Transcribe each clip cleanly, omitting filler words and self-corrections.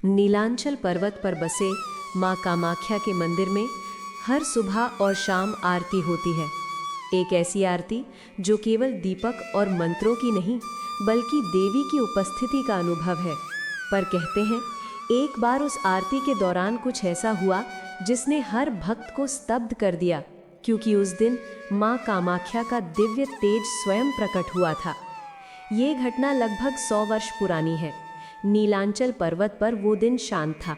नीलांचल पर्वत पर बसे माँ कामाख्या के मंदिर में हर सुबह और शाम आरती होती है। एक ऐसी आरती जो केवल दीपक और मंत्रों की नहीं बल्कि देवी की उपस्थिति का अनुभव है। पर कहते हैं एक बार उस आरती के दौरान कुछ ऐसा हुआ जिसने हर भक्त को स्तब्ध कर दिया, क्योंकि उस दिन माँ कामाख्या का दिव्य तेज स्वयं प्रकट हुआ था। ये घटना लगभग 100 वर्ष पुरानी है। नीलांचल पर्वत पर वो दिन शांत था।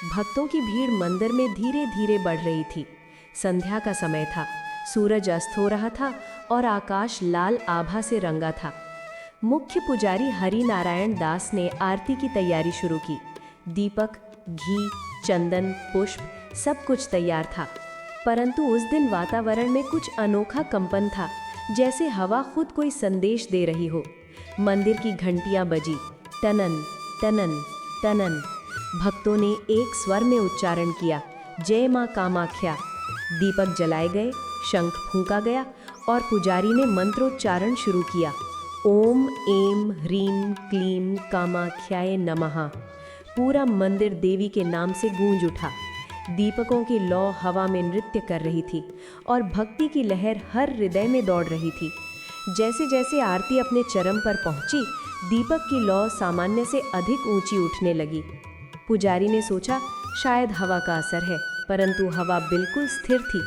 भक्तों की भीड़ मंदिर में धीरे धीरे बढ़ रही थी। संध्या का समय था, सूरज अस्त हो रहा था और आकाश लाल आभा से रंगा था। मुख्य पुजारी हरि नारायण दास ने आरती की तैयारी शुरू की। दीपक, घी, चंदन, पुष्प सब कुछ तैयार था। परंतु उस दिन वातावरण में कुछ अनोखा कंपन था, जैसे हवा खुद कोई संदेश दे रही हो। मंदिर की घंटियां बजी, टनन टनन टनन। भक्तों ने एक स्वर में उच्चारण किया, जय मां कामाख्या। दीपक जलाए गए, शंख फूंका गया और पुजारी ने मंत्रोच्चारण शुरू किया, ओम ऐं ह्रीं क्लीं कामाख्याय नमः। पूरा मंदिर देवी के नाम से गूंज उठा। दीपकों की लौ हवा में नृत्य कर रही थी और भक्ति की लहर हर हृदय में दौड़ रही थी। जैसे जैसे आरती अपने चरम पर पहुंची, दीपक की लौ सामान्य से अधिक ऊंची उठने लगी। पुजारी ने सोचा शायद हवा का असर है, परंतु हवा बिल्कुल स्थिर थी।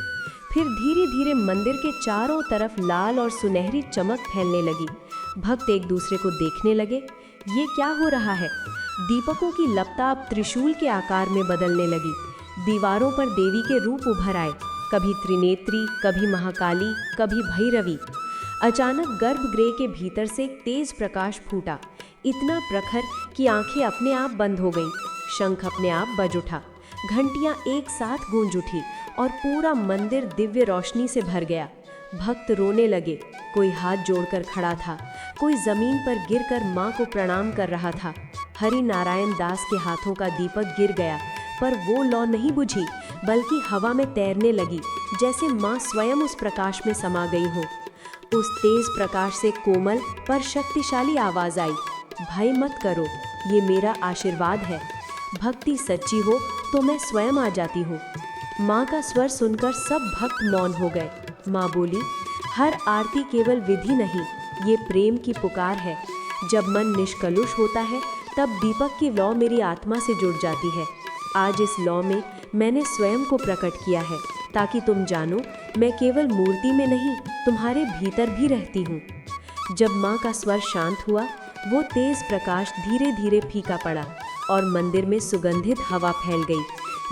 फिर धीरे धीरे मंदिर के चारों तरफ लाल और सुनहरी चमक फैलने लगी। भक्त एक दूसरे को देखने लगे, ये क्या हो रहा है? दीपकों की लपटा अब त्रिशूल के आकार में बदलने लगी। दीवारों पर देवी के रूप उभर आए, कभी त्रिनेत्री, कभी महाकाली, कभी भैरवी। अचानक गर्भगृह के भीतर से एक तेज प्रकाश फूटा, इतना प्रखर कि आंखें अपने आप बंद हो गईं। शंख अपने आप बज उठा, घंटियां एक साथ गूंज उठी और पूरा मंदिर दिव्य रोशनी से भर गया। भक्त रोने लगे, कोई हाथ जोड़कर खड़ा था, कोई जमीन पर गिरकर मां को प्रणाम कर रहा था। हरि नारायण दास के हाथों का दीपक गिर गया, पर वो लौ नहीं बुझी, बल्कि हवा में तैरने लगी, जैसे मां स्वयं उस प्रकाश में समा गई हो। उस तेज प्रकाश से कोमल पर शक्तिशाली आवाज आई, भय मत करो, ये मेरा आशीर्वाद है। भक्ति सच्ची हो तो मैं स्वयं आ जाती हूँ। माँ का स्वर सुनकर सब भक्त मौन हो गए। माँ बोली, हर आरती केवल विधि नहीं, ये प्रेम की पुकार है। जब मन निष्कलुष होता है तब दीपक की लौ मेरी आत्मा से जुड़ जाती है। आज इस लौ में मैंने स्वयं को प्रकट किया है, ताकि तुम जानो मैं केवल मूर्ति में नहीं, तुम्हारे भीतर भी रहती हूँ। जब माँ का स्वर शांत हुआ, वो तेज प्रकाश धीरे धीरे फीका पड़ा और मंदिर में सुगंधित हवा फैल गई,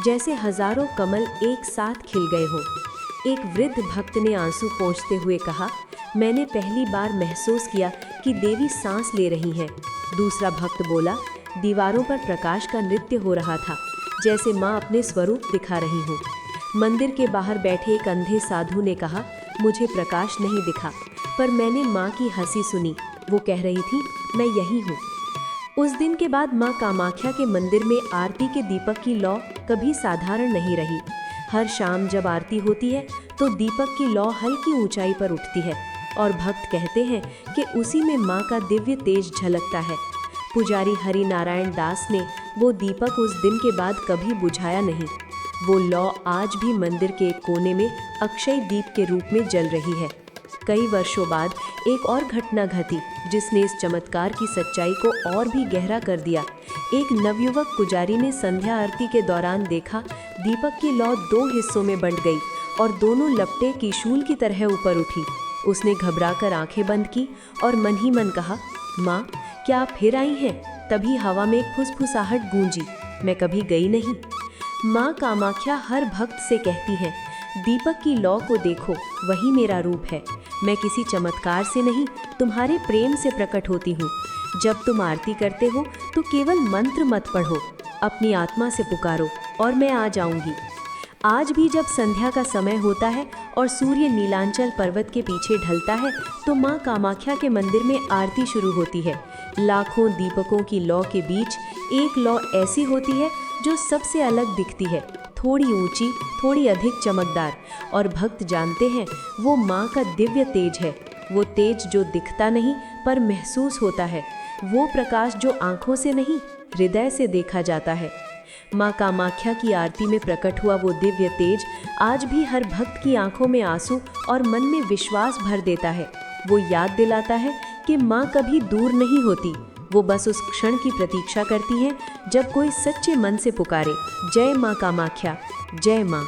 जैसे हजारों कमल एक साथ खिल गए हो। एक वृद्ध भक्त ने आंसू पोंछते हुए कहा, मैंने पहली बार महसूस किया कि देवी सांस ले रही हैं। दूसरा भक्त बोला, दीवारों पर प्रकाश का नृत्य हो रहा था, जैसे माँ अपने स्वरूप दिखा रही हो। मंदिर के बाहर बैठे एक अंधे साधु ने कहा, मुझे प्रकाश नहीं दिखा, पर मैंने माँ की हंसी सुनी। वो कह रही थी, मैं यही हूँ। उस दिन के बाद माँ कामाख्या के मंदिर में आरती के दीपक की लौ कभी साधारण नहीं रही। हर शाम जब आरती होती है तो दीपक की लौ हल्की ऊंचाई पर उठती है और भक्त कहते हैं कि उसी में माँ का दिव्य तेज झलकता है। पुजारी हरि नारायण दास ने वो दीपक उस दिन के बाद कभी बुझाया नहीं। वो लौ आज भी मंदिर के एक कोने में अक्षय दीप के रूप में जल रही है। कई वर्षों बाद एक और घटना घटी जिसने इस चमत्कार की सच्चाई को और भी गहरा कर दिया। एक नवयुवक पुजारी ने संध्या आरती के दौरान देखा, दीपक की लौ 2 हिस्सों में बंट गई और दोनों लपटें त्रिशूल की तरह ऊपर उठी। उसने घबराकर आंखें बंद की और मन ही मन कहा, माँ क्या आप फिर आई हैं? तभी हवा में एक फुसफुसाहट गूंजी, मैं कभी गई नहीं। माँ कामाख्या हर भक्त से कहती हैं, दीपक की लौ को देखो, वही मेरा रूप है। मैं किसी चमत्कार से नहीं, तुम्हारे प्रेम से प्रकट होती हूँ। जब तुम आरती करते हो तो केवल मंत्र मत पढ़ो, अपनी आत्मा से पुकारो और मैं आ जाऊंगी। आज भी जब संध्या का समय होता है और सूर्य नीलांचल पर्वत के पीछे ढलता है तो माँ कामाख्या के मंदिर में आरती शुरू होती है। लाखों दीपकों की लौ के बीच एक लौ ऐसी होती है जो सबसे अलग दिखती है, थोड़ी ऊंची, थोड़ी अधिक चमकदार, और भक्त जानते हैं वो माँ का दिव्य तेज है। वो तेज जो दिखता नहीं पर महसूस होता है, वो प्रकाश जो आंखों से नहीं हृदय से देखा जाता है। माँ कामाख्या की आरती में प्रकट हुआ वो दिव्य तेज आज भी हर भक्त की आंखों में आंसू और मन में विश्वास भर देता है। वो याद दिलाता है कि माँ कभी दूर नहीं होती, वो बस उस क्षण की प्रतीक्षा करती है जब कोई सच्चे मन से पुकारे, जय माँ कामाख्या, जय माँ।